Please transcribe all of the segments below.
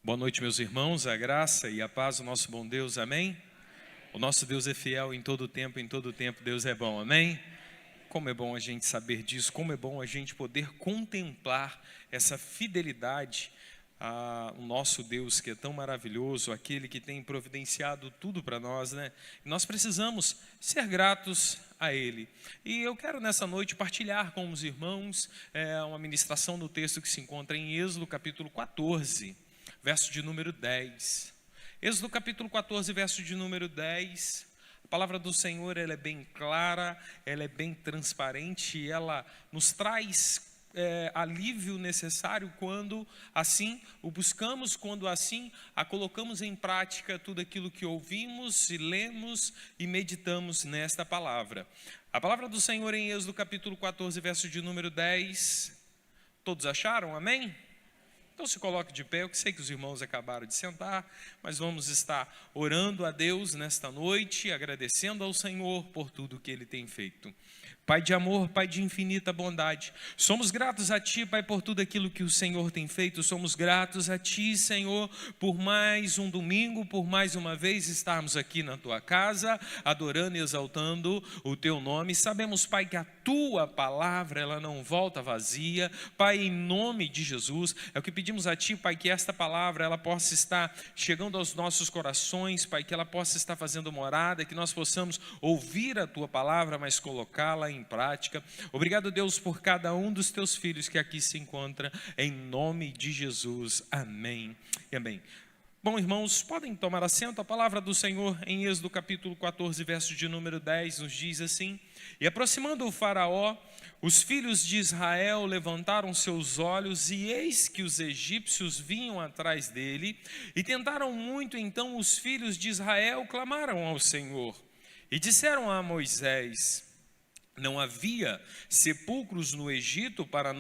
Boa noite, meus irmãos, a graça e a paz do nosso bom Deus, amém? O nosso Deus é fiel em todo tempo Deus é bom, amém? Como é bom a gente saber disso, como é bom a gente poder contemplar essa fidelidade ao nosso Deus que é tão maravilhoso, aquele que tem providenciado tudo para nós, né? E nós precisamos ser gratos a Ele. E eu quero nessa noite partilhar com os irmãos uma ministração do texto que se encontra em Êxodo capítulo 14, verso de número 10. Êxodo capítulo 14, verso de número 10. A palavra do Senhor, ela é bem clara, ela é bem transparente, ela nos traz alívio necessário quando assim o buscamos, quando assim a colocamos em prática tudo aquilo que ouvimos e lemos e meditamos nesta palavra. A palavra do Senhor em Êxodo capítulo 14, verso de número 10. Todos acharam? Amém? Então se coloque de pé, eu sei que os irmãos acabaram de sentar, mas vamos estar orando a Deus nesta noite, agradecendo ao Senhor por tudo que Ele tem feito. Pai de amor, Pai de infinita bondade, somos gratos a Ti, Pai, por tudo aquilo que o Senhor tem feito, somos gratos a Ti, Senhor, por mais um domingo, por mais uma vez estarmos aqui na Tua casa, adorando e exaltando o Teu nome. Sabemos, Pai, que a Tua palavra, ela não volta vazia. Pai, em nome de Jesus, é o que pedimos a Ti, Pai, que esta palavra, ela possa estar chegando aos nossos corações, Pai, que ela possa estar fazendo morada, que nós possamos ouvir a Tua palavra, mas colocá-la em prática. Obrigado, Deus, por cada um dos Teus filhos que aqui se encontra, em nome de Jesus, amém e amém. Bom, irmãos, podem tomar assento. A palavra do Senhor em Êxodo capítulo 14, verso de número 10, nos diz assim: E aproximando o faraó, os filhos de Israel levantaram seus olhos, e eis que os egípcios vinham atrás dele, e tentaram muito. Então os filhos de Israel clamaram ao Senhor, e disseram a Moisés: Não havia sepulcros no Egito para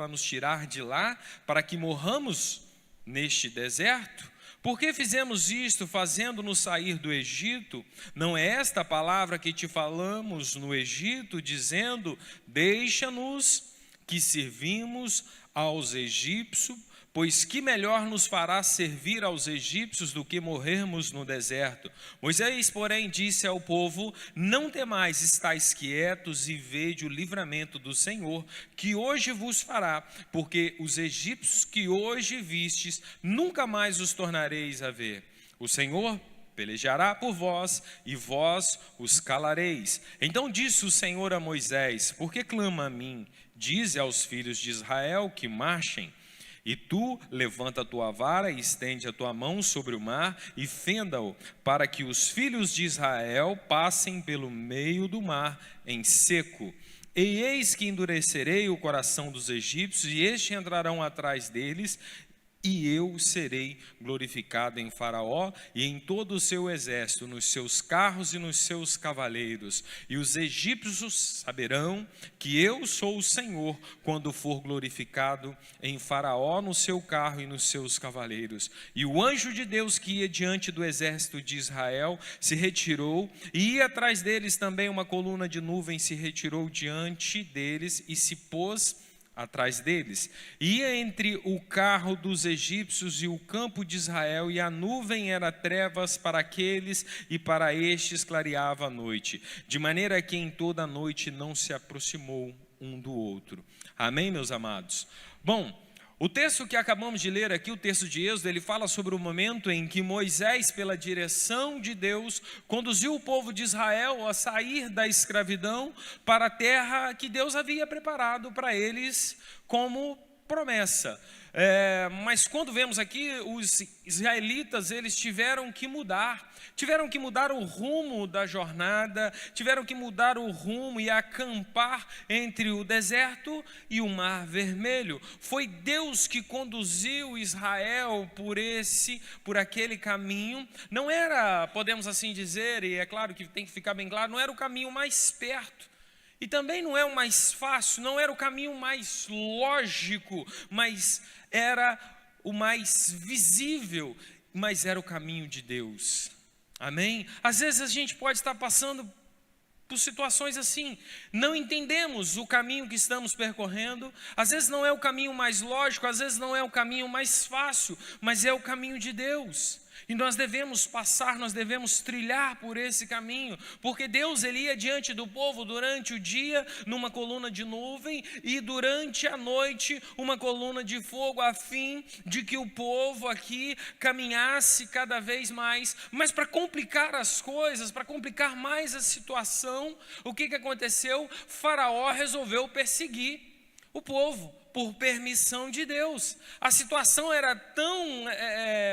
nos tirar de lá, para que morramos neste deserto? Por que fizemos isto, fazendo-nos sair do Egito? Não é esta a palavra que te falamos no Egito, dizendo: Deixa-nos que servimos aos egípcios, pois que melhor nos fará servir aos egípcios do que morrermos no deserto? Moisés, porém, disse ao povo: Não temais, estais quietos e vede o livramento do Senhor, que hoje vos fará, porque os egípcios que hoje vistes, nunca mais os tornareis a ver. O Senhor pelejará por vós, e vós os calareis. Então disse o Senhor a Moisés: Por que clama a mim? Dize aos filhos de Israel que marchem. E tu levanta a tua vara e estende a tua mão sobre o mar e fenda-o, para que os filhos de Israel passem pelo meio do mar em seco. E eis que endurecerei o coração dos egípcios, e estes entrarão atrás deles, e eu serei glorificado em Faraó e em todo o seu exército, nos seus carros e nos seus cavaleiros. E os egípcios saberão que eu sou o Senhor, quando for glorificado em Faraó, no seu carro e nos seus cavaleiros. E o anjo de Deus que ia diante do exército de Israel se retirou, e ia atrás deles também uma coluna de nuvem, se retirou diante deles e se pôs atrás deles. Ia entre o carro dos egípcios e o campo de Israel, e a nuvem era trevas para aqueles, e para estes clareava a noite, de maneira que em toda a noite não se aproximou um do outro. Amém, meus amados? Bom, o texto que acabamos de ler aqui, o texto de Êxodo, ele fala sobre o momento em que Moisés, pela direção de Deus, conduziu o povo de Israel a sair da escravidão para a terra que Deus havia preparado para eles como promessa. Mas quando vemos aqui, os israelitas, eles tiveram que mudar o rumo da jornada, tiveram que mudar o rumo e acampar entre o deserto e o mar vermelho. Foi Deus que conduziu Israel por aquele caminho. Não era, podemos assim dizer, e é claro que tem que ficar bem claro, não era o caminho mais perto. E também não é o mais fácil, não era o caminho mais lógico, mas era o mais visível, mas era o caminho de Deus. Amém? Às vezes a gente pode estar passando por situações assim, não entendemos o caminho que estamos percorrendo. Às vezes não é o caminho mais lógico, às vezes não é o caminho mais fácil, mas é o caminho de Deus. E nós devemos passar, nós devemos trilhar por esse caminho, porque Deus, Ele ia diante do povo durante o dia numa coluna de nuvem e durante a noite uma coluna de fogo, a fim de que o povo aqui caminhasse cada vez mais. Mas para complicar as coisas, para complicar mais a situação, o que aconteceu? Faraó resolveu perseguir o povo, por permissão de Deus. A situação era tão,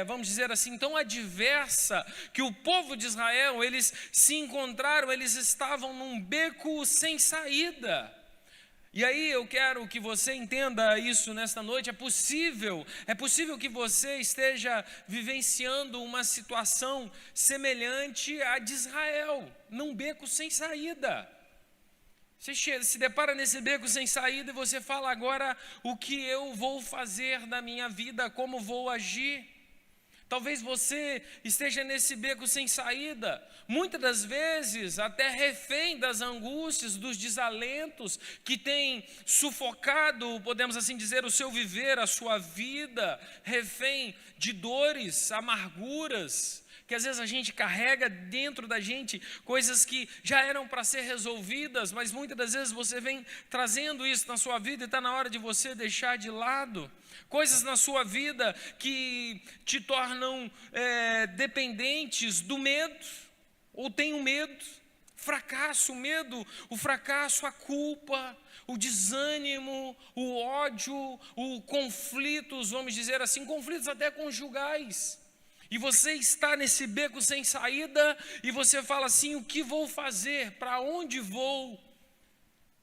vamos dizer assim, tão adversa, que o povo de Israel, eles se encontraram, eles estavam num beco sem saída. E aí eu quero que você entenda isso nesta noite. É possível que você esteja vivenciando uma situação semelhante à de Israel, num beco sem saída. Você se depara nesse beco sem saída e você fala: agora o que eu vou fazer da minha vida, como vou agir? Talvez você esteja nesse beco sem saída, muitas das vezes até refém das angústias, dos desalentos que tem sufocado, podemos assim dizer, o seu viver, a sua vida, refém de dores, amarguras, que às vezes a gente carrega dentro da gente coisas que já eram para ser resolvidas, mas muitas das vezes você vem trazendo isso na sua vida e está na hora de você deixar de lado. Coisas na sua vida que te tornam dependentes do medo, ou tenho medo, fracasso, o medo, o fracasso, a culpa, o desânimo, o ódio, o conflitos, vamos dizer assim, conflitos até conjugais. E você está nesse beco sem saída e você fala assim: o que vou fazer? Para onde vou?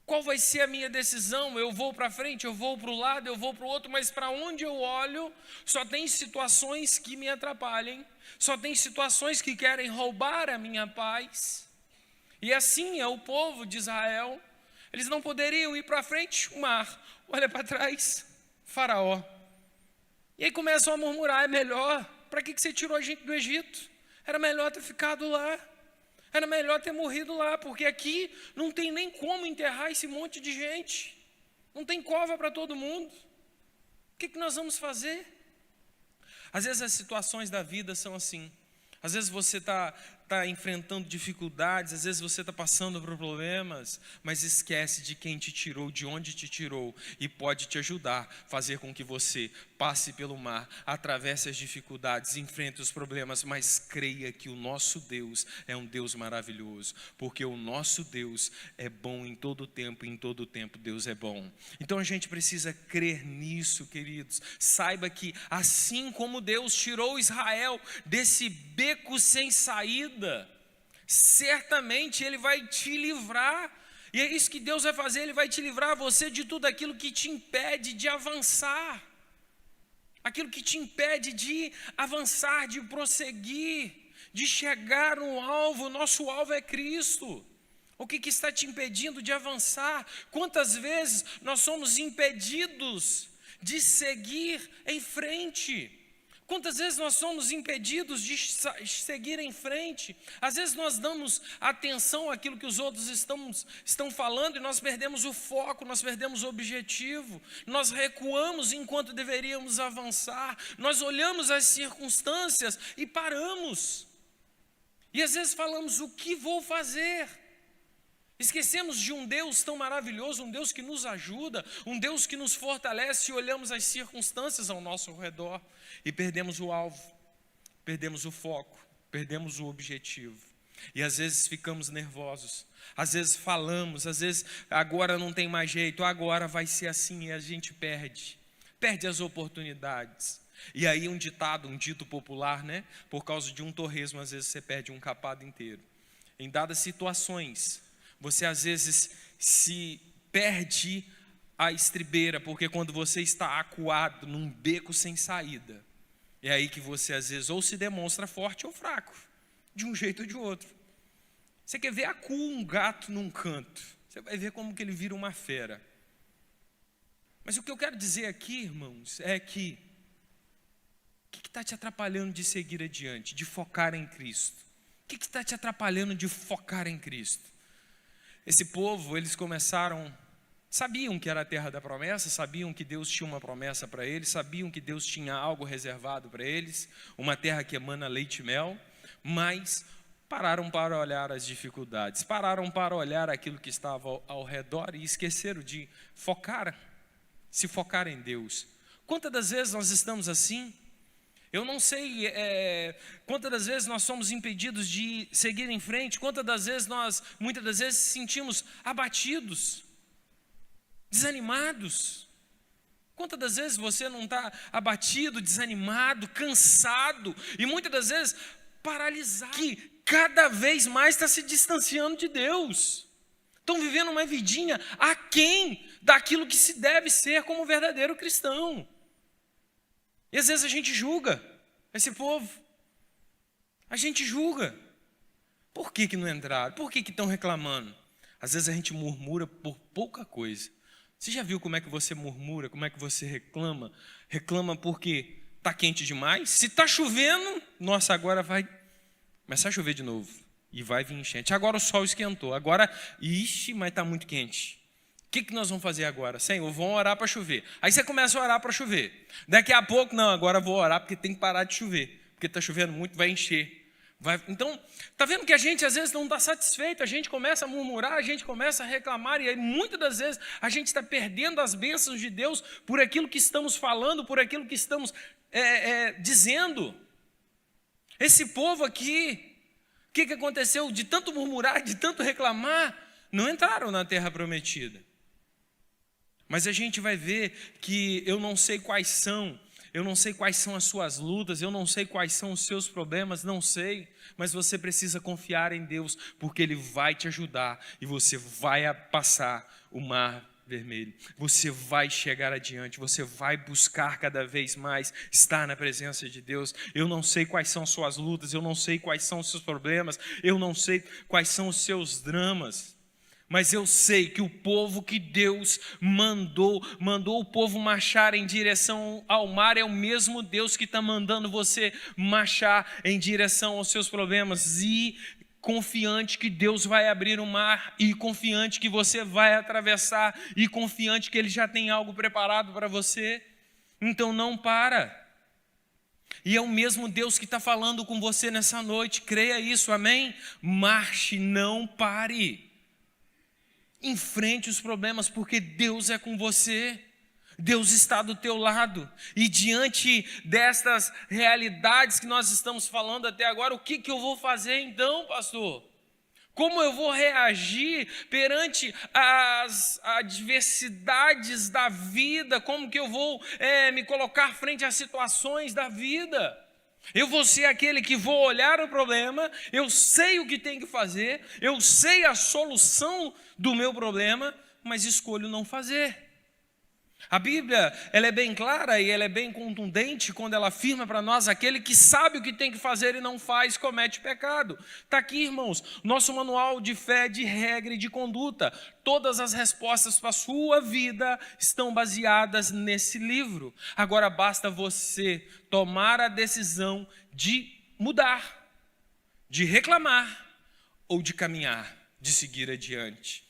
Qual vai ser a minha decisão? Eu vou para frente, eu vou para o lado, eu vou para o outro, mas para onde eu olho, só tem situações que me atrapalhem, só tem situações que querem roubar a minha paz. E assim é o povo de Israel. Eles não poderiam ir para frente, o mar, olha para trás, Faraó. E aí começam a murmurar: é melhor. Para que você tirou a gente do Egito? Era melhor ter ficado lá. Era melhor ter morrido lá, porque aqui não tem nem como enterrar esse monte de gente. Não tem cova para todo mundo. O que nós vamos fazer? Às vezes as situações da vida são assim. Às vezes você está enfrentando dificuldades, às vezes você está passando por problemas, mas esquece de quem te tirou, de onde te tirou, e pode te ajudar, fazer com que você passe pelo mar, atravesse as dificuldades, enfrente os problemas, mas creia que o nosso Deus é um Deus maravilhoso, porque o nosso Deus é bom em todo tempo, e em todo tempo Deus é bom. Então a gente precisa crer nisso, queridos. Saiba que assim como Deus tirou Israel desse beco sem saída, certamente Ele vai te livrar. E é isso que Deus vai fazer. Ele vai te livrar você de tudo aquilo que te impede de avançar, aquilo que te impede de avançar, de prosseguir, de chegar no alvo. Nosso alvo é Cristo. O que está te impedindo de avançar? Quantas vezes nós somos impedidos de seguir em frente? Quantas vezes nós somos impedidos de seguir em frente? Às vezes nós damos atenção àquilo que os outros estão falando e nós perdemos o foco, nós perdemos o objetivo, nós recuamos enquanto deveríamos avançar, nós olhamos as circunstâncias e paramos. E às vezes falamos: o que vou fazer? Esquecemos de um Deus tão maravilhoso, um Deus que nos ajuda, um Deus que nos fortalece, e olhamos as circunstâncias ao nosso redor e perdemos o alvo, perdemos o foco, perdemos o objetivo. E às vezes ficamos nervosos, às vezes falamos, às vezes agora não tem mais jeito, agora vai ser assim, e a gente perde as oportunidades. E aí um dito popular, né? Por causa de um torresmo, às vezes você perde um capado inteiro. Em dadas situações, você às vezes se perde a estribeira, porque quando você está acuado num beco sem saída, é aí que você às vezes ou se demonstra forte ou fraco, de um jeito ou de outro. Você quer ver acuar um gato num canto, você vai ver como que ele vira uma fera. Mas o que eu quero dizer aqui, irmãos, é que o que está te atrapalhando de seguir adiante, de focar em Cristo? O que está te atrapalhando de focar em Cristo? Esse povo, eles sabiam que era a terra da promessa, sabiam que Deus tinha uma promessa para eles, sabiam que Deus tinha algo reservado para eles, uma terra que emana leite e mel, mas pararam para olhar as dificuldades, pararam para olhar aquilo que estava ao redor e esqueceram de se focar em Deus. Quantas das vezes nós estamos assim? Eu não sei quantas das vezes nós somos impedidos de seguir em frente, quantas das vezes nós, muitas das vezes, sentimos abatidos, desanimados. Quantas das vezes você não está abatido, desanimado, cansado e muitas das vezes paralisado, que cada vez mais está se distanciando de Deus, estão vivendo uma vidinha aquém daquilo que se deve ser como verdadeiro cristão. E às vezes a gente julga esse povo, a gente julga. Por que não entraram? Por que estão reclamando? Às vezes a gente murmura por pouca coisa. Você já viu como é que você murmura, como é que você reclama? Reclama porque está quente demais? Se está chovendo, nossa, agora vai começar a chover de novo e vai vir enchente. Agora o sol esquentou, agora, mas está muito quente. O que nós vamos fazer agora? Senhor, vamos orar para chover. Aí você começa a orar para chover. Daqui a pouco, não, agora vou orar porque tem que parar de chover. Porque está chovendo muito, vai encher. Então, está vendo que a gente às vezes não está satisfeito, a gente começa a murmurar, a gente começa a reclamar, e aí muitas das vezes a gente está perdendo as bênçãos de Deus por aquilo que estamos falando, por aquilo que estamos dizendo. Esse povo aqui, o que aconteceu? De tanto murmurar, de tanto reclamar, não entraram na terra prometida. Mas a gente vai ver que eu não sei quais são as suas lutas, eu não sei quais são os seus problemas, não sei, mas você precisa confiar em Deus, porque Ele vai te ajudar e você vai passar o mar vermelho, você vai chegar adiante, você vai buscar cada vez mais estar na presença de Deus. Eu não sei quais são as suas lutas, eu não sei quais são os seus problemas, eu não sei quais são os seus dramas, mas eu sei que o povo que Deus mandou o povo marchar em direção ao mar, é o mesmo Deus que está mandando você marchar em direção aos seus problemas, e confiante que Deus vai abrir o mar, e confiante que você vai atravessar, e confiante que Ele já tem algo preparado para você. Então não para. E é o mesmo Deus que está falando com você nessa noite, creia isso, amém? Marche, não pare. Enfrente os problemas, porque Deus é com você, Deus está do teu lado. E diante destas realidades que nós estamos falando até agora, o que eu vou fazer então, pastor? Como eu vou reagir perante as adversidades da vida? Como que eu vou me colocar frente às situações da vida? Eu vou ser aquele que vou olhar o problema, eu sei o que tem que fazer, eu sei a solução do meu problema, mas escolho não fazer. A Bíblia, ela é bem clara e ela é bem contundente quando ela afirma para nós: aquele que sabe o que tem que fazer e não faz, comete pecado. Está aqui, irmãos, nosso manual de fé, de regra e de conduta. Todas as respostas para a sua vida estão baseadas nesse livro. Agora basta você tomar a decisão de mudar, de reclamar ou de caminhar, de seguir adiante.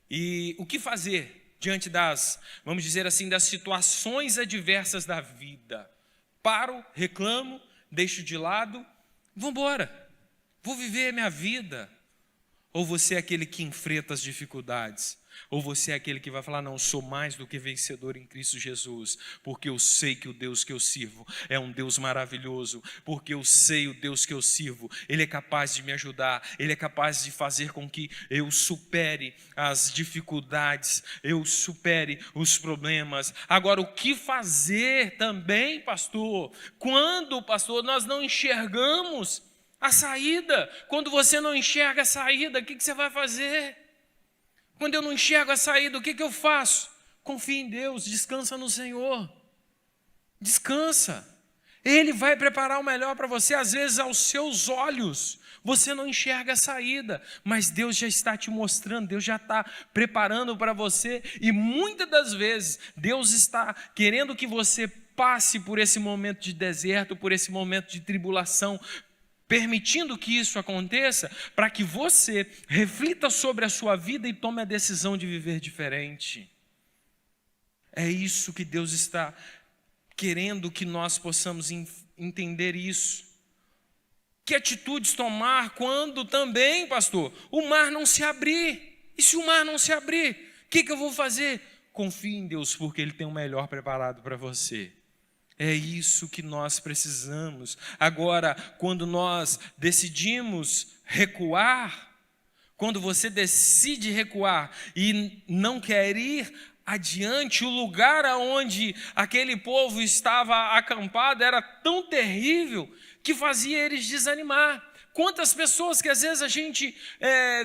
E o que fazer diante das, vamos dizer assim, das situações adversas da vida? Paro, reclamo, deixo de lado, vou embora, vou viver a minha vida. Ou você é aquele que enfrenta as dificuldades? Ou você é aquele que vai falar: não, sou mais do que vencedor em Cristo Jesus, porque eu sei que o Deus que eu sirvo é um Deus maravilhoso, porque eu sei o Deus que eu sirvo, Ele é capaz de me ajudar, Ele é capaz de fazer com que eu supere as dificuldades, eu supere os problemas. Agora, o que fazer também, pastor? Quando, pastor, nós não enxergamos a saída? Quando você não enxerga a saída, o que você vai fazer? Quando eu não enxergo a saída, o que eu faço? Confia em Deus, descansa no Senhor. Descansa. Ele vai preparar o melhor para você. Às vezes, aos seus olhos, você não enxerga a saída, mas Deus já está te mostrando, Deus já está preparando para você. E muitas das vezes, Deus está querendo que você passe por esse momento de deserto, por esse momento de tribulação, permitindo que isso aconteça para que você reflita sobre a sua vida e tome a decisão de viver diferente. É isso que Deus está querendo que nós possamos entender isso. Que atitudes tomar quando também, pastor, o mar não se abrir? E se o mar não se abrir, o que eu vou fazer? Confie em Deus, porque Ele tem o melhor preparado para você. É isso que nós precisamos. Agora, quando nós decidimos recuar, quando você decide recuar e não quer ir adiante, o lugar aonde aquele povo estava acampado era tão terrível que fazia eles desanimar. Quantas pessoas que às vezes a gente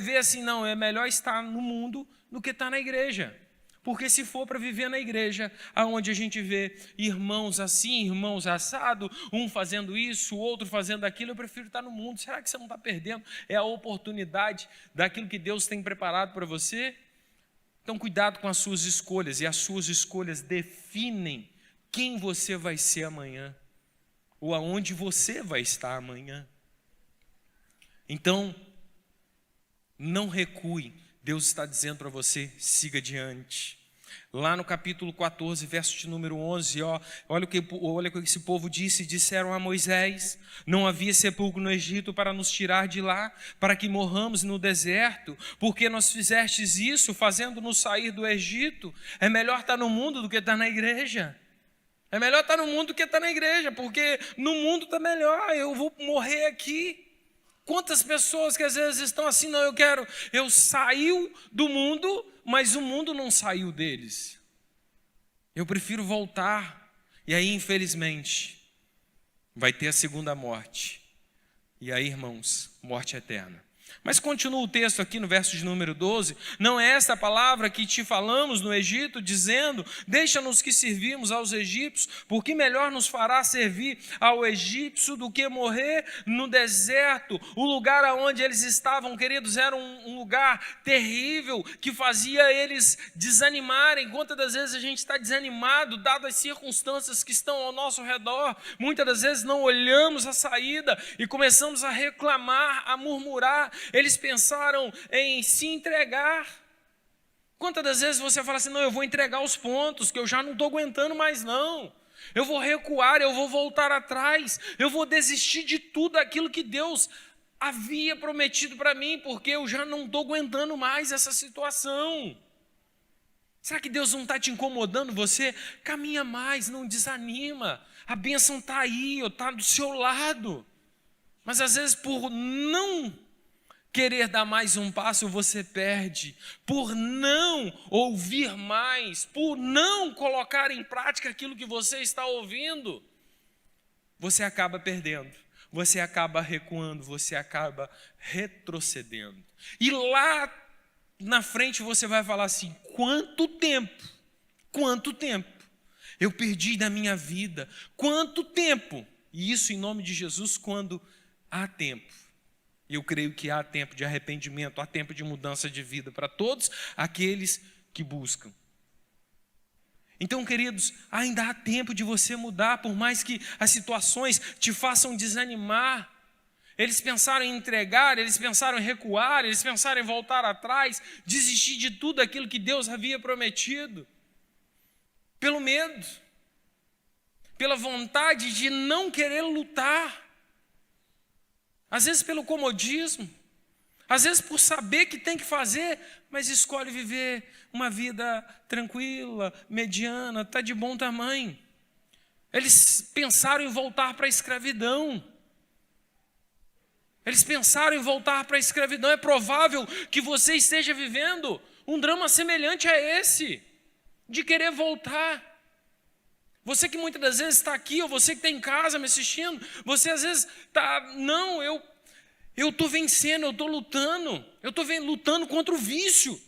vê assim, não, é melhor estar no mundo do que estar na igreja. Porque se for para viver na igreja, aonde a gente vê irmãos assim, irmãos assado, um fazendo isso, o outro fazendo aquilo, eu prefiro estar no mundo. Será que você não está perdendo? É a oportunidade daquilo que Deus tem preparado para você? Então, cuidado com as suas escolhas, e as suas escolhas definem quem você vai ser amanhã, ou aonde você vai estar amanhã. Então, não recue. Deus está dizendo para você, siga adiante. Lá no capítulo 14, verso de número 11, olha o que esse povo disse. Disseram a Moisés: não havia sepulcro no Egito para nos tirar de lá, para que morramos no deserto, porque nós fizestes isso, fazendo-nos sair do Egito. É melhor estar no mundo do que estar na igreja. É melhor estar no mundo do que estar na igreja, porque no mundo está melhor, eu vou morrer aqui. Quantas pessoas que às vezes estão assim, não, eu saiu do mundo, mas o mundo não saiu deles. Eu prefiro voltar. E aí, infelizmente, vai ter a segunda morte. E aí, irmãos, morte eterna. Mas continua o texto aqui no verso de número 12. Não é esta a palavra que te falamos no Egito, dizendo: deixa-nos que servimos aos egípcios, porque melhor nos fará servir ao egípcio do que morrer no deserto. O lugar aonde eles estavam, queridos, era um lugar terrível, que fazia eles desanimarem. Quantas das vezes a gente está desanimado, dadas as circunstâncias que estão ao nosso redor? Muitas das vezes não olhamos a saída e começamos a reclamar, a murmurar. Eles pensaram em se entregar. Quantas das vezes você fala assim, não, eu vou entregar os pontos, que eu já não estou aguentando mais não. Eu vou recuar, eu vou voltar atrás, eu vou desistir de tudo aquilo que Deus havia prometido para mim, porque eu já não estou aguentando mais essa situação. Será que Deus não está te incomodando? Você caminha mais, não desanima. A bênção está aí, está do seu lado. Mas às vezes por não querer dar mais um passo, você perde. Por não ouvir mais, por não colocar em prática aquilo que você está ouvindo, você acaba perdendo, você acaba recuando, você acaba retrocedendo. E lá na frente você vai falar assim: quanto tempo eu perdi da minha vida, quanto tempo? E isso em nome de Jesus, quando há tempo. Eu creio que há tempo de arrependimento, há tempo de mudança de vida para todos aqueles que buscam. Então, queridos, ainda há tempo de você mudar, por mais que as situações te façam desanimar. Eles pensaram em entregar, eles pensaram em recuar, eles pensaram em voltar atrás, desistir de tudo aquilo que Deus havia prometido. Pelo medo, pela vontade de não querer lutar. Às vezes pelo comodismo, às vezes por saber que tem que fazer, mas escolhe viver uma vida tranquila, mediana, está de bom tamanho. Eles pensaram em voltar para a escravidão. Eles pensaram em voltar para a escravidão. É provável que você esteja vivendo um drama semelhante a esse, de querer voltar. Você que muitas das vezes está aqui, ou você que está em casa me assistindo, você às vezes está, não, eu estou vencendo, eu estou lutando contra o vício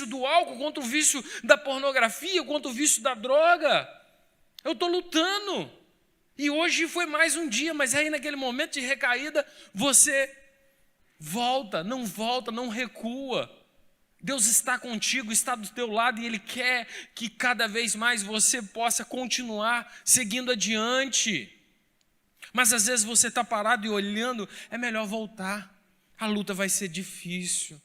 do álcool, contra o vício da pornografia, contra o vício da droga. Eu estou lutando. E hoje foi mais um dia, mas aí naquele momento de recaída, você não recua. Deus está contigo, está do teu lado, e Ele quer que cada vez mais você possa continuar seguindo adiante. Mas às vezes você está parado e olhando, é melhor voltar. A luta vai ser difícil.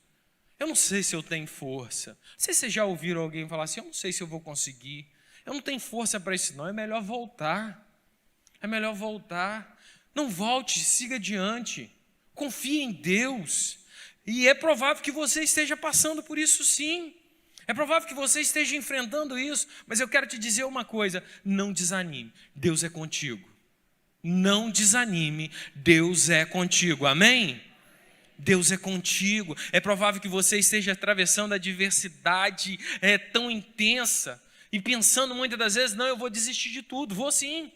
Eu não sei se eu tenho força. Não sei se vocês já ouviram alguém falar assim, eu não sei se eu vou conseguir. Eu não tenho força para isso não, é melhor voltar. É melhor voltar. Não volte, siga adiante. Confie em Deus. E é provável que você esteja passando por isso sim. É provável que você esteja enfrentando isso. Mas eu quero te dizer uma coisa, não desanime. Deus é contigo. Não desanime, Deus é contigo, amém? Deus é contigo. É provável que você esteja atravessando a adversidade tão intensa e pensando muitas das vezes, não, eu vou desistir de tudo, vou sim.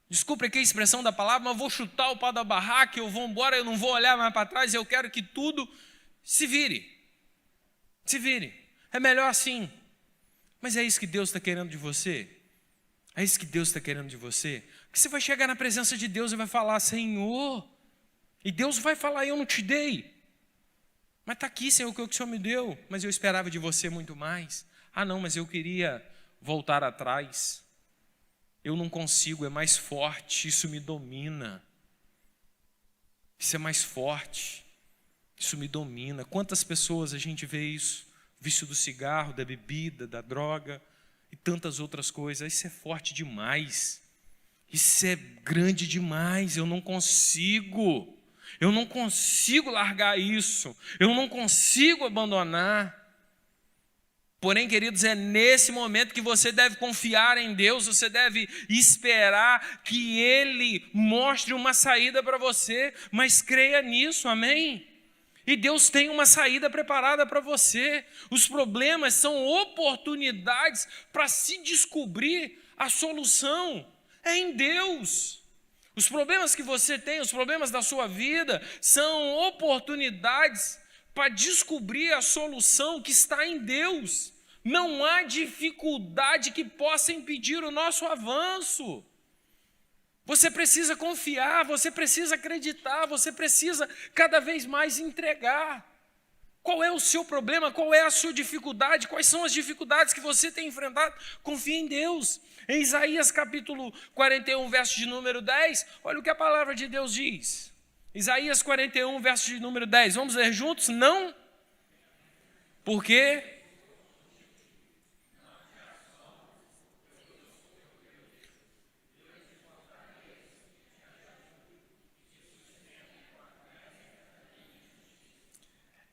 Desculpe aqui a expressão da palavra, mas vou chutar o pau da barraca, eu vou embora, eu não vou olhar mais para trás, eu quero que tudo se vire. Se vire. É melhor assim. Mas é isso que Deus está querendo de você? É isso que Deus está querendo de você? Que você vai chegar na presença de Deus e vai falar, Senhor, e Deus vai falar, eu não te dei, mas está aqui, Senhor, o que o Senhor me deu, mas eu esperava de você muito mais. Ah não, mas eu queria voltar atrás, eu não consigo, é mais forte, isso me domina, isso é mais forte, isso me domina. Quantas pessoas a gente vê isso, vício do cigarro, da bebida, da droga e tantas outras coisas, isso é forte demais. Isso é grande demais, eu não consigo largar isso, eu não consigo abandonar. Porém, queridos, é nesse momento que você deve confiar em Deus, você deve esperar que Ele mostre uma saída para você, mas creia nisso, amém? E Deus tem uma saída preparada para você. Os problemas são oportunidades para se descobrir a solução. É em Deus. Os problemas que você tem, os problemas da sua vida, são oportunidades para descobrir a solução que está em Deus. Não há dificuldade que possa impedir o nosso avanço. Você precisa confiar, você precisa acreditar, você precisa cada vez mais entregar. Qual é o seu problema? Qual é a sua dificuldade? Quais são as dificuldades que você tem enfrentado? Confie em Deus. Em Isaías capítulo 41, verso de número 10, olha o que a palavra de Deus diz. Isaías 41, verso de número 10. Vamos ler juntos? Não? Por quê?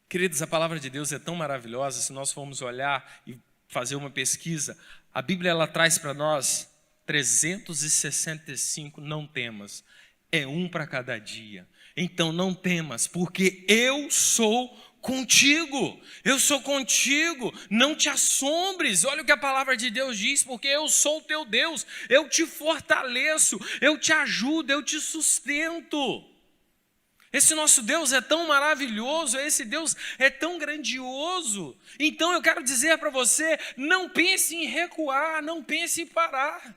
Queridos, a palavra de Deus é tão maravilhosa, se nós formos olhar e fazer uma pesquisa, a Bíblia ela traz para nós 365 não temas, é um para cada dia. Então não temas, porque eu sou contigo, não te assombres. Olha o que a palavra de Deus diz, porque eu sou o teu Deus, eu te fortaleço, eu te ajudo, eu te sustento. Esse nosso Deus é tão maravilhoso, esse Deus é tão grandioso. Então eu quero dizer para você, não pense em recuar, não pense em parar.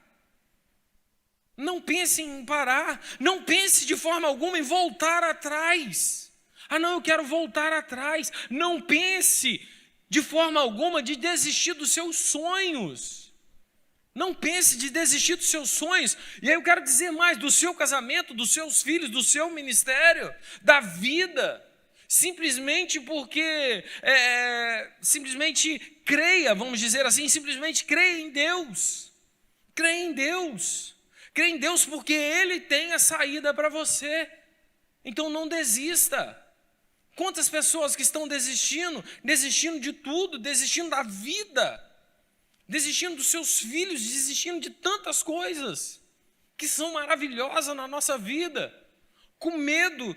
Não pense em parar, não pense de forma alguma em voltar atrás. Ah não, eu quero voltar atrás. Não pense de forma alguma de desistir dos seus sonhos. Não pense de desistir dos seus sonhos. E aí eu quero dizer mais, do seu casamento, dos seus filhos, do seu ministério, da vida. Simplesmente porque, simplesmente creia, vamos dizer assim, simplesmente creia em Deus. Creia em Deus. Creia em Deus porque Ele tem a saída para você. Então não desista. Quantas pessoas que estão desistindo de tudo, desistindo da vida, desistindo dos seus filhos, desistindo de tantas coisas que são maravilhosas na nossa vida, com medo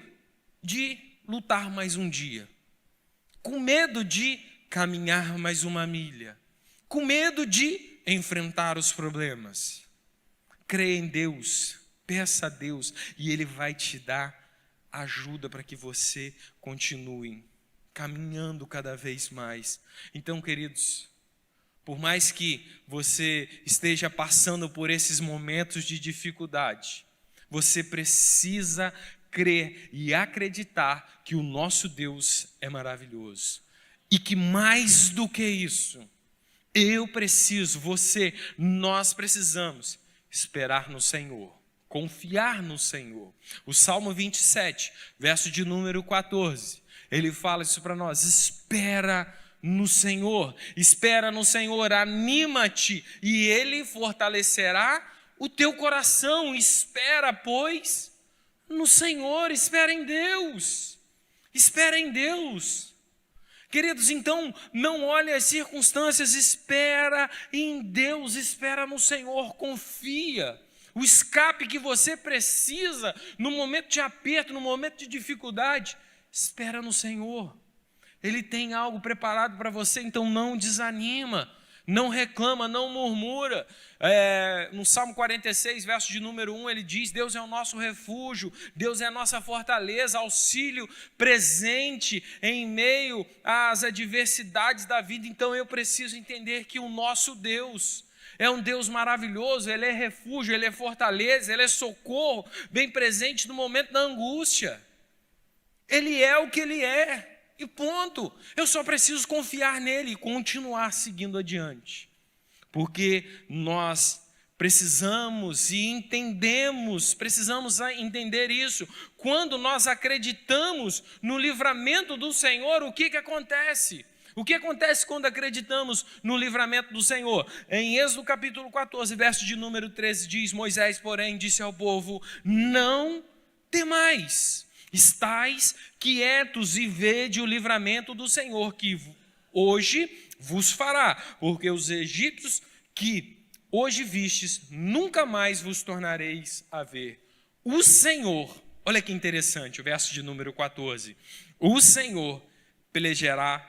de lutar mais um dia, com medo de caminhar mais uma milha, com medo de enfrentar os problemas. Creia em Deus, peça a Deus e Ele vai te dar ajuda para que você continue caminhando cada vez mais. Então, queridos, por mais que você esteja passando por esses momentos de dificuldade, você precisa crer e acreditar que o nosso Deus é maravilhoso. E que mais do que isso, nós precisamos esperar no Senhor. Confiar no Senhor. O Salmo 27, verso de número 14, ele fala isso para nós: espera no Senhor, anima-te e Ele fortalecerá o teu coração. Espera, pois, no Senhor, espera em Deus. Queridos, então, não olhe as circunstâncias, espera em Deus, espera no Senhor, confia. O escape que você precisa no momento de aperto, no momento de dificuldade, espera no Senhor. Ele tem algo preparado para você, então não desanima, não reclama, não murmura. No Salmo 46, verso de número 1, ele diz: Deus é o nosso refúgio, Deus é a nossa fortaleza, auxílio presente em meio às adversidades da vida. Então eu preciso entender que o nosso Deus é um Deus maravilhoso, Ele é refúgio, Ele é fortaleza, Ele é socorro, bem presente no momento da angústia. Ele é o que Ele é. E ponto. Eu só preciso confiar nele e continuar seguindo adiante. Porque nós precisamos entender isso. Quando nós acreditamos no livramento do Senhor, o que acontece? O que acontece quando acreditamos no livramento do Senhor? Em Êxodo capítulo 14, verso de número 13, diz: Moisés, porém, disse ao povo: não temais. Estais quietos e vede o livramento do Senhor, que hoje vos fará, porque os egípcios que hoje vistes, nunca mais vos tornareis a ver. O Senhor, olha que interessante, o verso de número 14, o Senhor pelejará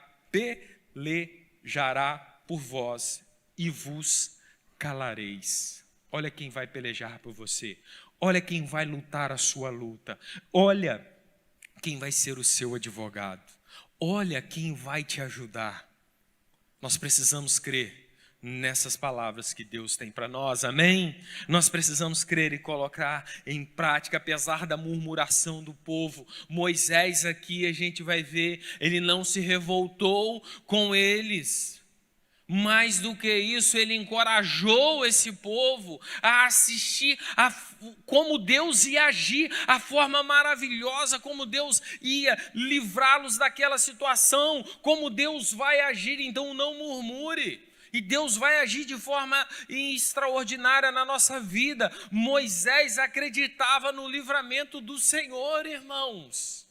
por vós e vos calareis. Olha quem vai pelejar por você. Olha quem vai lutar a sua luta. Olha quem vai ser o seu advogado. Olha quem vai te ajudar. Nós precisamos crer nessas palavras que Deus tem para nós, amém? Nós precisamos crer e colocar em prática, apesar da murmuração do povo. Moisés aqui, a gente vai ver, ele não se revoltou com eles. Mais do que isso, ele encorajou esse povo a assistir a como Deus ia agir, a forma maravilhosa como Deus ia livrá-los daquela situação, como Deus vai agir. Então não murmure, e Deus vai agir de forma extraordinária na nossa vida. Moisés acreditava no livramento do Senhor, irmãos.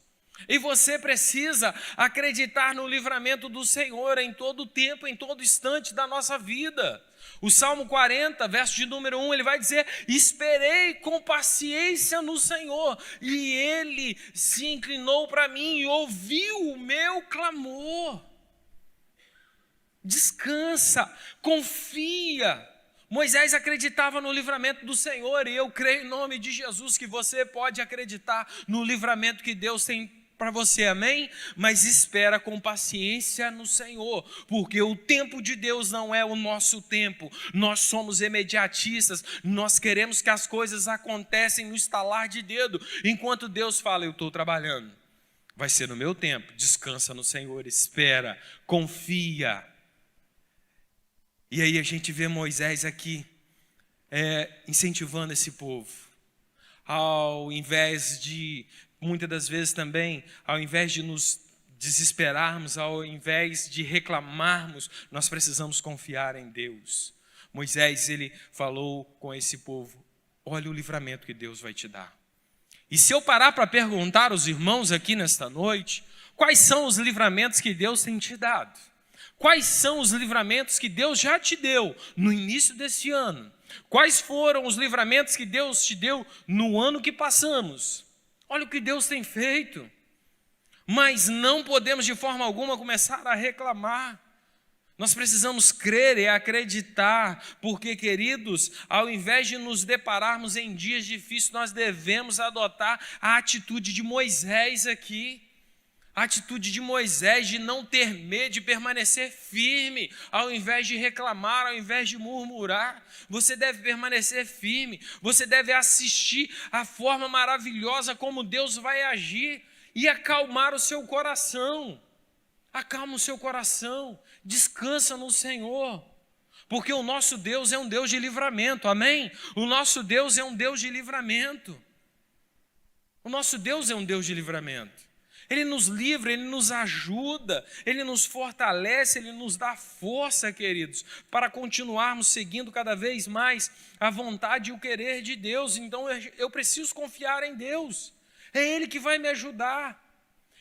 E você precisa acreditar no livramento do Senhor em todo tempo, em todo instante da nossa vida. O Salmo 40, verso de número 1, ele vai dizer: esperei com paciência no Senhor, e Ele se inclinou para mim e ouviu o meu clamor. Descansa, confia. Moisés acreditava no livramento do Senhor, e eu creio em nome de Jesus que você pode acreditar no livramento que Deus tem para você, amém? Mas espera com paciência no Senhor, porque o tempo de Deus não é o nosso tempo. Nós somos imediatistas, nós queremos que as coisas acontecem no estalar de dedo, enquanto Deus fala: eu estou trabalhando, vai ser no meu tempo. Descansa no Senhor, espera, confia. E aí a gente vê Moisés aqui incentivando esse povo, ao invés de, muitas das vezes também, ao invés de nos desesperarmos, ao invés de reclamarmos, nós precisamos confiar em Deus. Moisés, ele falou com esse povo: olha o livramento que Deus vai te dar. E se eu parar para perguntar aos irmãos aqui nesta noite, quais são os livramentos que Deus tem te dado? Quais são os livramentos que Deus já te deu no início desse ano? Quais foram os livramentos que Deus te deu no ano que passamos? Olha o que Deus tem feito. Mas não podemos de forma alguma começar a reclamar. Nós precisamos crer e acreditar, porque, queridos, ao invés de nos depararmos em dias difíceis, nós devemos adotar a atitude de Moisés aqui. A atitude de Moisés de não ter medo, de permanecer firme, ao invés de reclamar, ao invés de murmurar. Você deve permanecer firme, você deve assistir a forma maravilhosa como Deus vai agir e acalmar o seu coração. Acalma o seu coração, descansa no Senhor. Porque o nosso Deus é um Deus de livramento, amém? O nosso Deus é um Deus de livramento. O nosso Deus é um Deus de livramento. Ele nos livra, Ele nos ajuda, Ele nos fortalece, Ele nos dá força, queridos, para continuarmos seguindo cada vez mais a vontade e o querer de Deus. Então eu preciso confiar em Deus, é Ele que vai me ajudar.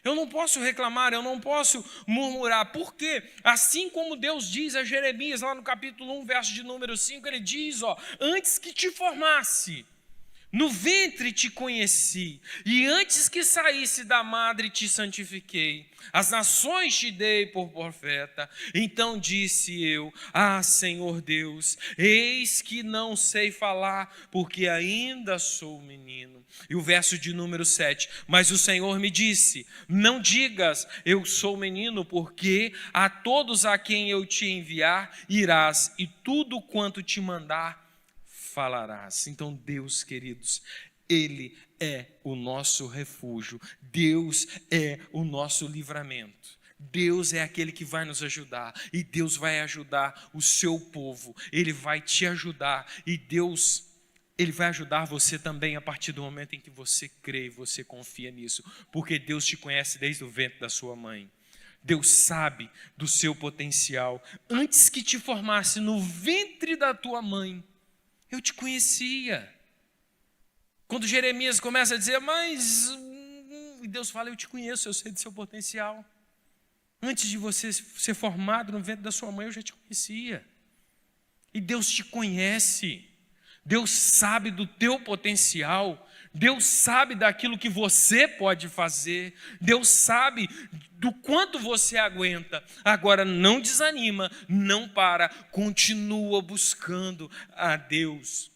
Eu não posso reclamar, eu não posso murmurar, porque assim como Deus diz a Jeremias, lá no capítulo 1, verso de número 5, Ele diz, antes que te formasse, no ventre te conheci, e antes que saísse da madre te santifiquei. As nações te dei por profeta. Então disse eu, Senhor Deus, eis que não sei falar, porque ainda sou menino. E o verso de número 7, mas o Senhor me disse, não digas, eu sou menino, porque a todos a quem eu te enviar, irás, e tudo quanto te mandar, falarás. Então Deus, queridos, Ele é o nosso refúgio, Deus é o nosso livramento, Deus é aquele que vai nos ajudar, e Deus vai ajudar o seu povo, Ele vai te ajudar, e Deus, Ele vai ajudar você também a partir do momento em que você crê e você confia nisso, porque Deus te conhece desde o ventre da sua mãe. Deus sabe do seu potencial, antes que te formasse no ventre da tua mãe, eu te conhecia. Quando Jeremias começa a dizer, mas... E Deus fala, eu te conheço, eu sei do seu potencial. Antes de você ser formado no ventre da sua mãe, eu já te conhecia. E Deus te conhece. Deus sabe do teu potencial. Deus sabe daquilo que você pode fazer. Deus sabe do quanto você aguenta. Agora não desanima, não para, continua buscando a Deus.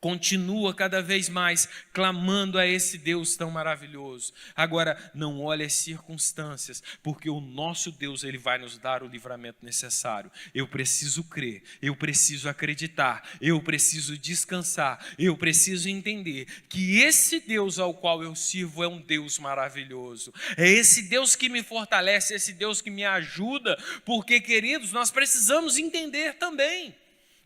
Continua cada vez mais clamando a esse Deus tão maravilhoso. Agora, não olhe as circunstâncias, porque o nosso Deus, Ele vai nos dar o livramento necessário. Eu preciso crer, eu preciso acreditar, eu preciso descansar, eu preciso entender que esse Deus ao qual eu sirvo é um Deus maravilhoso. É esse Deus que me fortalece, esse Deus que me ajuda, porque, queridos, nós precisamos entender também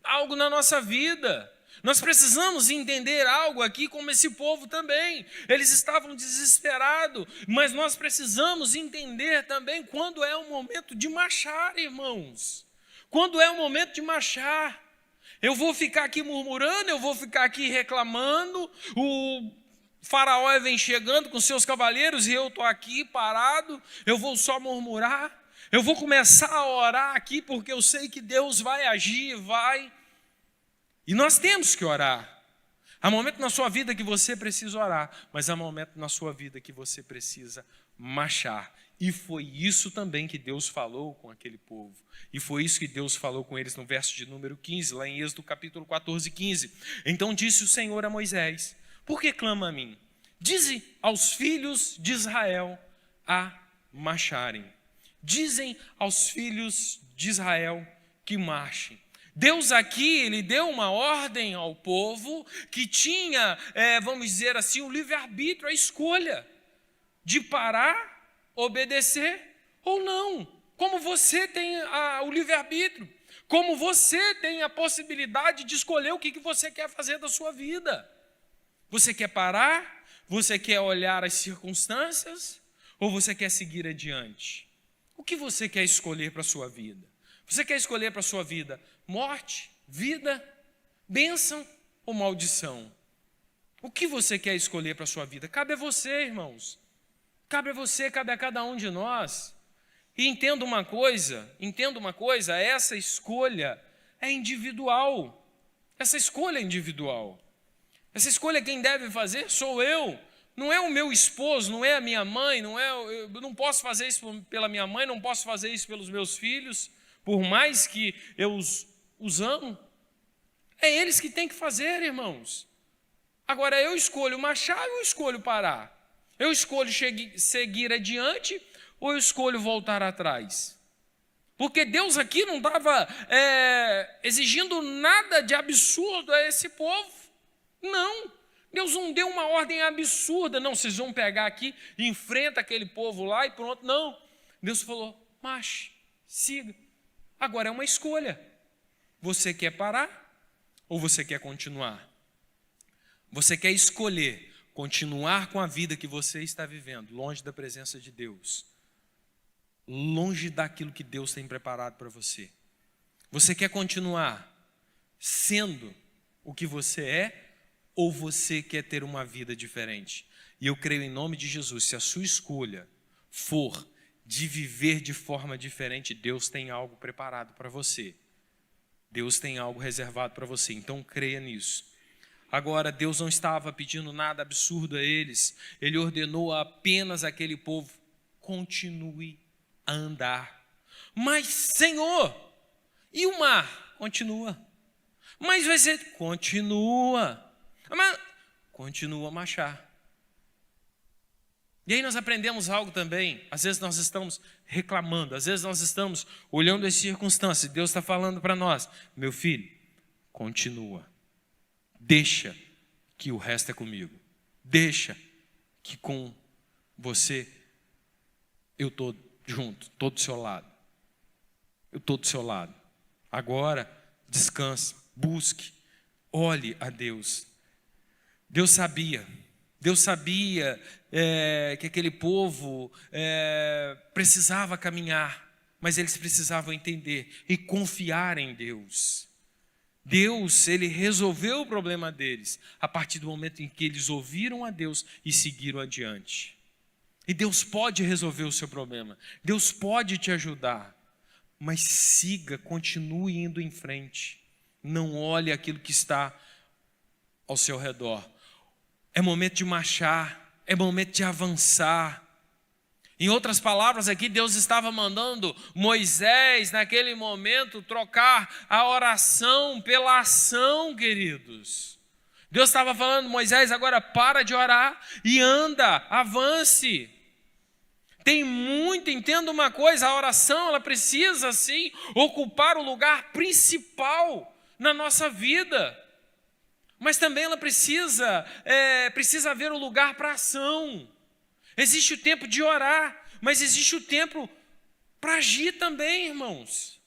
algo na nossa vida. Nós precisamos entender algo aqui como esse povo também. Eles estavam desesperados, mas nós precisamos entender também quando é o momento de marchar, irmãos. Quando é o momento de marchar. Eu vou ficar aqui murmurando, eu vou ficar aqui reclamando, o faraó vem chegando com seus cavaleiros e eu estou aqui parado, eu vou só murmurar. Eu vou começar a orar aqui porque eu sei que Deus vai agir, vai... E nós temos que orar. Há momento na sua vida que você precisa orar, mas há momento na sua vida que você precisa marchar. E foi isso também que Deus falou com aquele povo. E foi isso que Deus falou com eles no verso de número 15, lá em Êxodo capítulo 14, 15. Então disse o Senhor a Moisés, por que clama a mim? Dize aos filhos de Israel a marcharem. Dizem aos filhos de Israel que marchem. Deus aqui, Ele deu uma ordem ao povo que tinha, vamos dizer assim, o livre-arbítrio, a escolha de parar, obedecer ou não. Como você tem o livre-arbítrio, como você tem a possibilidade de escolher o que você quer fazer da sua vida. Você quer parar? Você quer olhar as circunstâncias? Ou você quer seguir adiante? O que você quer escolher para a sua vida? Você quer escolher para a sua vida morte, vida, bênção ou maldição? O que você quer escolher para a sua vida? Cabe a você, irmãos. Cabe a você, cabe a cada um de nós. E entenda uma coisa, essa escolha é individual. Essa escolha é individual. Essa escolha quem deve fazer sou eu. Não é o meu esposo, não é a minha mãe, eu não posso fazer isso pela minha mãe, não posso fazer isso pelos meus filhos. Por mais que eu os amo, é eles que têm que fazer, irmãos. Agora, eu escolho marchar ou eu escolho parar? Eu escolho seguir adiante ou eu escolho voltar atrás? Porque Deus aqui não estava exigindo nada de absurdo a esse povo. Não, Deus não deu uma ordem absurda. Não, vocês vão pegar aqui e enfrenta aquele povo lá e pronto. Não, Deus falou, marche, siga. Agora é uma escolha. Você quer parar ou você quer continuar? Você quer escolher continuar com a vida que você está vivendo, longe da presença de Deus, longe daquilo que Deus tem preparado para você? Você quer continuar sendo o que você é ou você quer ter uma vida diferente? E eu creio em nome de Jesus, se a sua escolha for de viver de forma diferente, Deus tem algo preparado para você. Deus tem algo reservado para você, então creia nisso. Agora, Deus não estava pedindo nada absurdo a eles. Ele ordenou apenas àquele povo: continue a andar. Mas, Senhor, e o mar? Continua. Mas vai ser, continua. Mas, continua a marchar. E aí nós aprendemos algo também. Às vezes nós estamos reclamando, às vezes nós estamos olhando as circunstâncias. Deus está falando para nós: meu filho, continua. Deixa que o resto é comigo. Deixa que com você eu estou junto, estou do seu lado. Eu estou do seu lado. Agora, descansa, busque, olhe a Deus. Deus sabia que aquele povo precisava caminhar, mas eles precisavam entender e confiar em Deus. Deus, ele resolveu o problema deles a partir do momento em que eles ouviram a Deus e seguiram adiante. E Deus pode resolver o seu problema, Deus pode te ajudar, mas siga, continue indo em frente. Não olhe aquilo que está ao seu redor. É momento de marchar, é momento de avançar. Em outras palavras, aqui Deus estava mandando Moisés, naquele momento, trocar a oração pela ação, queridos. Deus estava falando: Moisés, agora para de orar e anda, avance. Entenda uma coisa, a oração, ela precisa, sim, ocupar o lugar principal na nossa vida. Mas também ela precisa haver um lugar para ação. Existe o tempo de orar, mas existe o tempo para agir também, irmãos.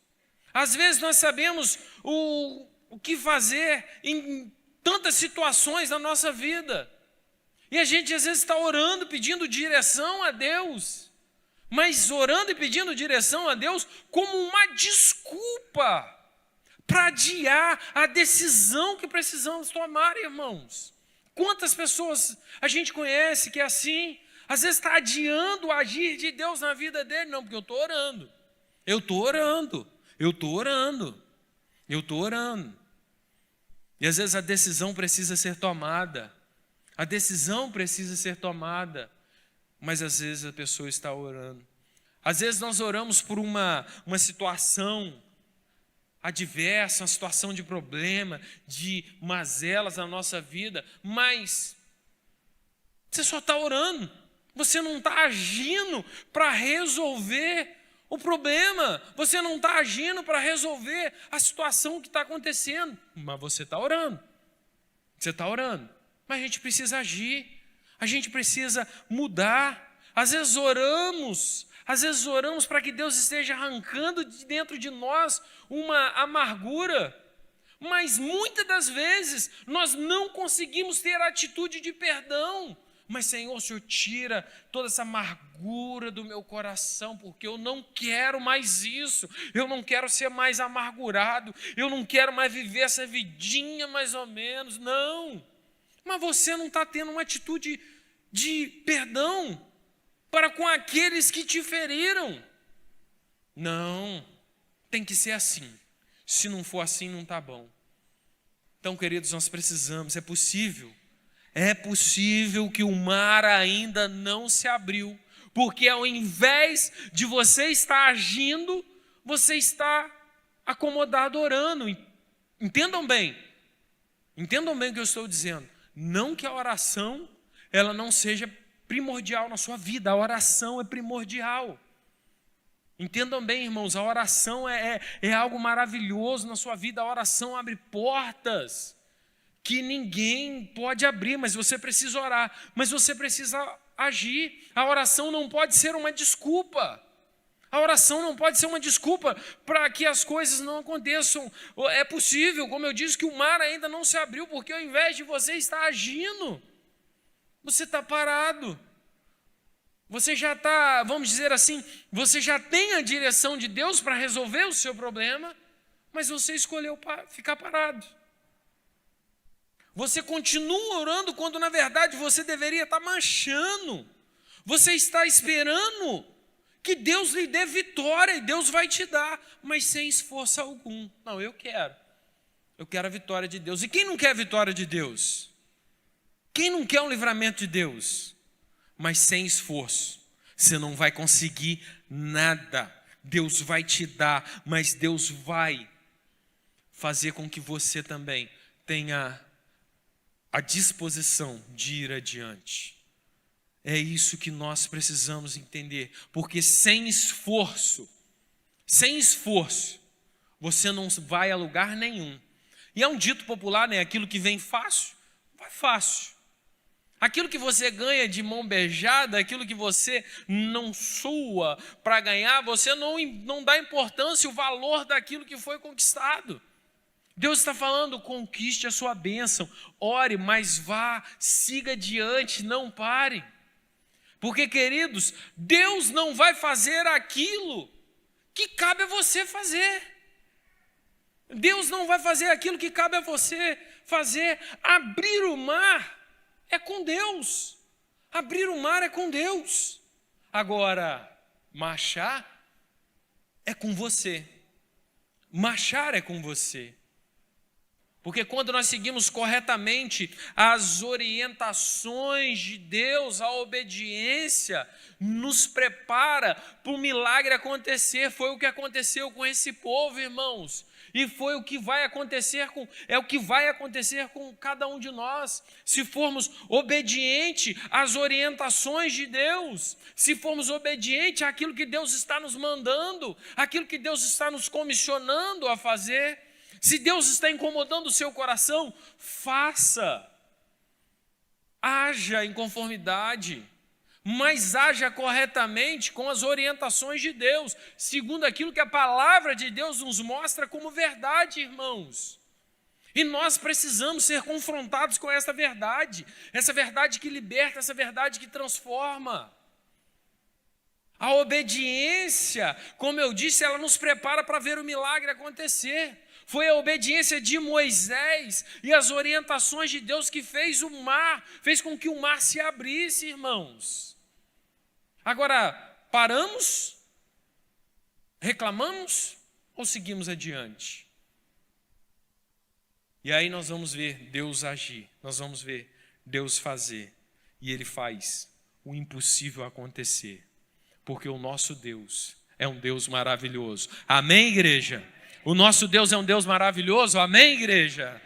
Às vezes nós sabemos o que fazer em tantas situações na nossa vida. E a gente às vezes está orando, pedindo direção a Deus. Mas orando e pedindo direção a Deus como uma desculpa para adiar a decisão que precisamos tomar, irmãos. Quantas pessoas a gente conhece que é assim? Às vezes está adiando o agir de Deus na vida dele. Não, porque eu estou orando. E às vezes a decisão precisa ser tomada. Mas às vezes a pessoa está orando. Às vezes nós oramos por uma situação adversa, uma situação de problema, de mazelas na nossa vida, mas você só está orando, você não está agindo para resolver o problema, você não está agindo para resolver a situação que está acontecendo, mas você está orando, mas a gente precisa agir, a gente precisa mudar. Às vezes oramos para que Deus esteja arrancando de dentro de nós uma amargura, mas muitas das vezes nós não conseguimos ter a atitude de perdão. Mas, Senhor, o Senhor tira toda essa amargura do meu coração, porque eu não quero mais isso, eu não quero ser mais amargurado, eu não quero mais viver essa vidinha mais ou menos, não. Mas você não está tendo uma atitude de perdão para com aqueles que te feriram. Não, tem que ser assim. Se não for assim, não está bom. Então, queridos, nós precisamos, é possível que o mar ainda não se abriu, porque ao invés de você estar agindo, você está acomodado orando. Entendam bem o que eu estou dizendo. Não que a oração ela não seja primordial na sua vida, a oração é primordial. Entendam bem, irmãos, a oração é algo maravilhoso na sua vida, a oração abre portas que ninguém pode abrir, mas você precisa orar, mas você precisa agir. A oração não pode ser uma desculpa. A oração não pode ser uma desculpa para que as coisas não aconteçam. É possível, como eu disse, que o mar ainda não se abriu, porque ao invés de você estar agindo, você está parado. Você já está, vamos dizer assim, você já tem a direção de Deus para resolver o seu problema, mas você escolheu ficar parado. Você continua orando quando na verdade você deveria estar marchando. Você está esperando que Deus lhe dê vitória e Deus vai te dar, mas sem esforço algum. Não, eu quero a vitória de Deus. E quem não quer a vitória de Deus? Quem não quer o livramento de Deus? Mas sem esforço, você não vai conseguir nada. Deus vai te dar, mas Deus vai fazer com que você também tenha a disposição de ir adiante. É isso que nós precisamos entender, porque sem esforço, você não vai a lugar nenhum. E é um dito popular, né? Aquilo que vem fácil, vai fácil. Aquilo que você ganha de mão beijada, aquilo que você não sua para ganhar, você não dá importância, o valor daquilo que foi conquistado. Deus está falando, conquiste a sua bênção, ore, mas vá, siga adiante, não pare. Porque, queridos, Deus não vai fazer aquilo que cabe a você fazer. Deus não vai fazer aquilo que cabe a você fazer. Abrir o mar é com Deus. Abrir o mar é com Deus. Agora, marchar é com você. Marchar é com você. Porque quando nós seguimos corretamente as orientações de Deus, a obediência nos prepara para o milagre acontecer. Foi o que aconteceu com esse povo, irmãos. E foi o que vai acontecer com cada um de nós. Se formos obedientes às orientações de Deus, se formos obedientes àquilo que Deus está nos mandando, aquilo que Deus está nos comissionando a fazer. Se Deus está incomodando o seu coração, faça. Haja em conformidade, mas haja corretamente com as orientações de Deus, segundo aquilo que a palavra de Deus nos mostra como verdade, irmãos. E nós precisamos ser confrontados com essa verdade que liberta, essa verdade que transforma. A obediência, como eu disse, ela nos prepara para ver o milagre acontecer. Foi a obediência de Moisés e as orientações de Deus que fez com que o mar se abrisse, irmãos. Agora, paramos, reclamamos ou seguimos adiante? E aí nós vamos ver Deus agir, nós vamos ver Deus fazer. E Ele faz o impossível acontecer, porque o nosso Deus é um Deus maravilhoso. Amém, igreja? O nosso Deus é um Deus maravilhoso, amém, igreja?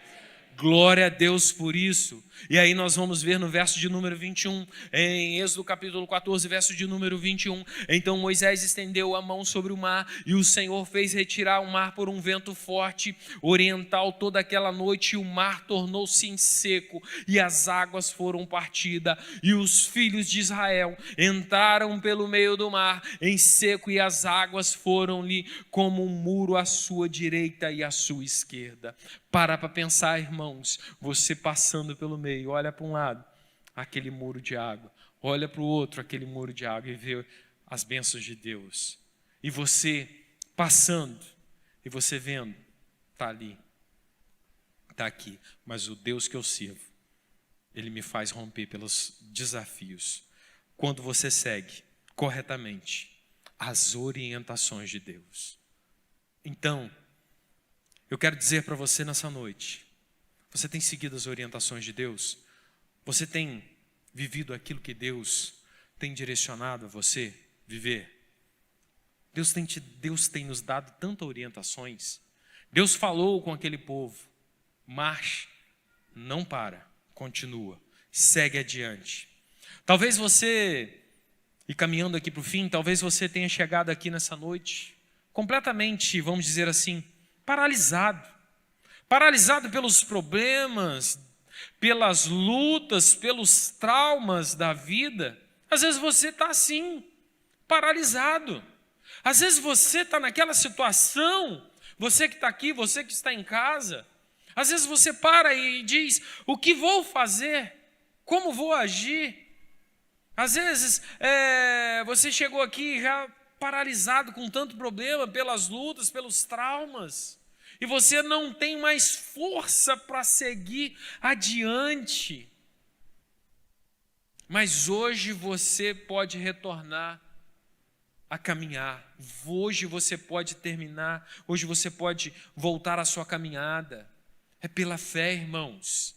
Glória a Deus por isso. E aí nós vamos ver no verso de número 21, em Êxodo capítulo 14, verso de número 21. Então Moisés estendeu a mão sobre o mar, e o Senhor fez retirar o mar por um vento forte oriental toda aquela noite, e o mar tornou-se em seco, e as águas foram partidas, e os filhos de Israel entraram pelo meio do mar em seco, e as águas foram-lhe como um muro à sua direita e à sua esquerda. Para pensar, irmãos, você passando pelo meio, olha para um lado, aquele muro de água, olha para o outro, aquele muro de água, e vê as bênçãos de Deus. E você passando, e você vendo, está ali, está aqui, mas o Deus que eu sirvo, Ele me faz romper pelos desafios. Quando você segue corretamente as orientações de Deus. Então, eu quero dizer para você nessa noite, você tem seguido as orientações de Deus? Você tem vivido aquilo que Deus tem direcionado a você viver? Deus tem nos dado tantas orientações. Deus falou com aquele povo, marche, não para, continua, segue adiante. Talvez você, e caminhando aqui para o fim, talvez você tenha chegado aqui nessa noite completamente, vamos dizer assim, paralisado pelos problemas, pelas lutas, pelos traumas da vida. Às vezes você está assim, paralisado. Às vezes você está naquela situação, você que está aqui, você que está em casa, às vezes você para e diz: o que vou fazer? Como vou agir? Às vezes você chegou aqui já paralisado com tanto problema, pelas lutas, pelos traumas, e você não tem mais força para seguir adiante. Mas hoje você pode retornar a caminhar. Hoje você pode terminar. Hoje você pode voltar à sua caminhada. É pela fé, irmãos.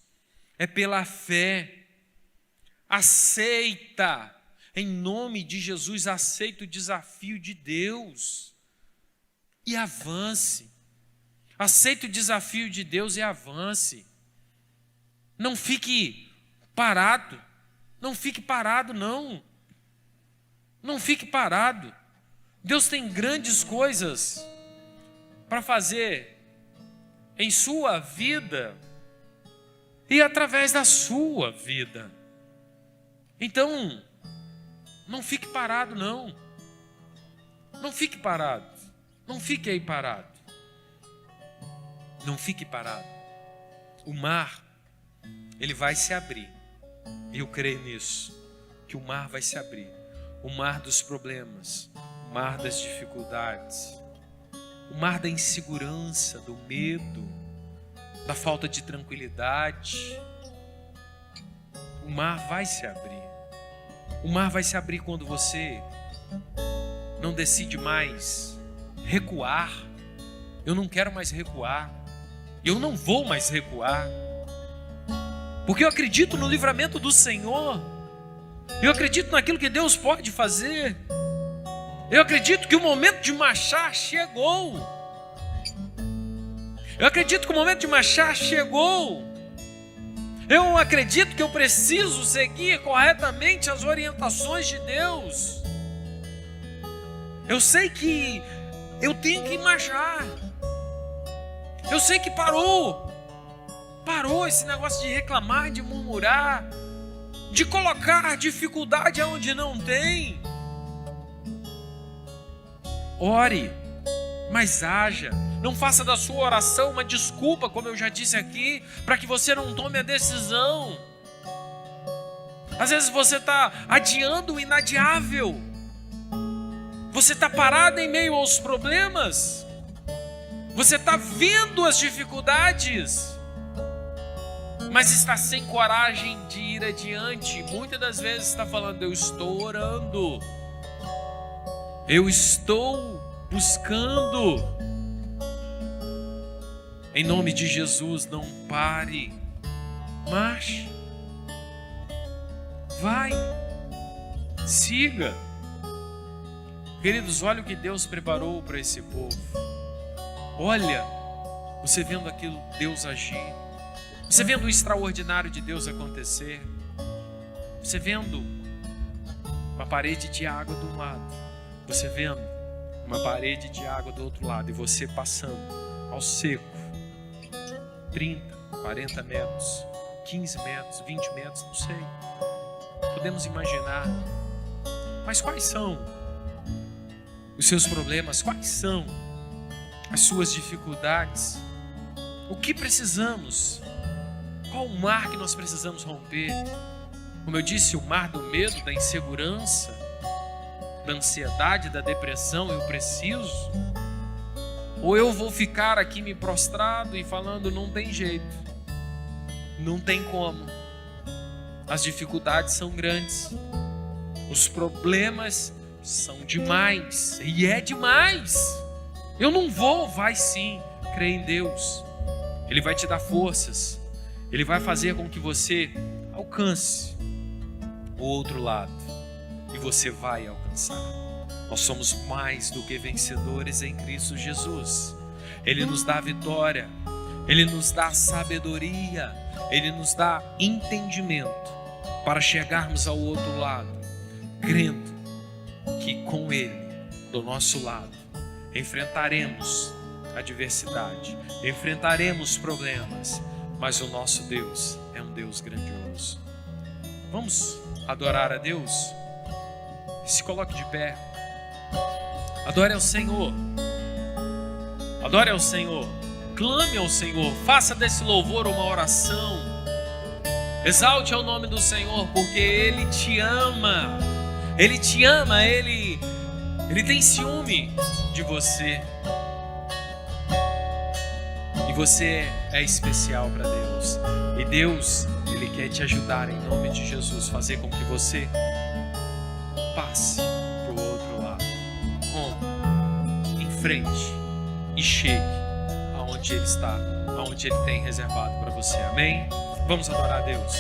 É pela fé. Aceita. Em nome de Jesus, aceita o desafio de Deus. E avance. Aceita o desafio de Deus e avance. Não fique parado. Não fique parado, não. Não fique parado. Deus tem grandes coisas para fazer em sua vida e através da sua vida. Então, não fique parado, não. Não fique parado. Não fique aí parado. Não fique parado. O mar, ele vai se abrir. Eu creio nisso, que o mar vai se abrir. O mar dos problemas, o mar das dificuldades, o mar da insegurança, do medo, da falta de tranquilidade. O mar vai se abrir. O mar vai se abrir quando você não decide mais recuar. Eu não quero mais recuar. Eu não vou mais recuar. Porque eu acredito no livramento do Senhor. Eu acredito naquilo que Deus pode fazer. Eu acredito que o momento de marchar chegou. Eu acredito que o momento de marchar chegou. Eu acredito que eu preciso seguir corretamente as orientações de Deus. Eu sei que eu tenho que marchar. Eu sei que parou esse negócio de reclamar, de murmurar, de colocar dificuldade onde não tem. Ore, mas haja. Não faça da sua oração uma desculpa, como eu já disse aqui, para que você não tome a decisão. Às vezes você está adiando o inadiável. Você está parado em meio aos problemas. Você está vendo as dificuldades, mas está sem coragem de ir adiante. Muitas das vezes está falando: eu estou orando, eu estou buscando. Em nome de Jesus, não pare, marche, vai, siga. Queridos, olha o que Deus preparou para esse povo. Olha, você vendo aquilo, Deus agir. Você vendo o extraordinário de Deus acontecer. Você vendo uma parede de água de um lado. Você vendo uma parede de água do outro lado. E você passando ao seco. 30, 40 metros, 15 metros, 20 metros, não sei. Podemos imaginar. Mas quais são os seus problemas? Quais são as suas dificuldades? O que precisamos? Qual o mar que nós precisamos romper? Como eu disse, o mar do medo, da insegurança, da ansiedade, da depressão. Eu preciso? Ou eu vou ficar aqui me prostrado e falando: não tem jeito, não tem como, as dificuldades são grandes, os problemas são demais, e é demais, eu não vou. Vai sim, crê em Deus. Ele vai te dar forças, Ele vai fazer com que você alcance o outro lado, e você vai alcançar. Nós somos mais do que vencedores em Cristo Jesus. Ele nos dá vitória, Ele nos dá sabedoria, Ele nos dá entendimento para chegarmos ao outro lado, crendo que com Ele, do nosso lado, enfrentaremos adversidade, enfrentaremos problemas, mas o nosso Deus é um Deus grandioso. Vamos adorar a Deus? Se coloque de pé. Adore ao Senhor. Adore ao Senhor. Clame ao Senhor. Faça desse louvor uma oração. Exalte ao nome do Senhor, porque Ele te ama. Ele te ama, Ele tem ciúme de você. E você é especial para Deus. E Deus, Ele quer te ajudar em nome de Jesus. Fazer com que você passe para o outro lado. Rompa, enfrente e chegue aonde Ele está, aonde Ele tem reservado para você. Amém? Vamos adorar a Deus.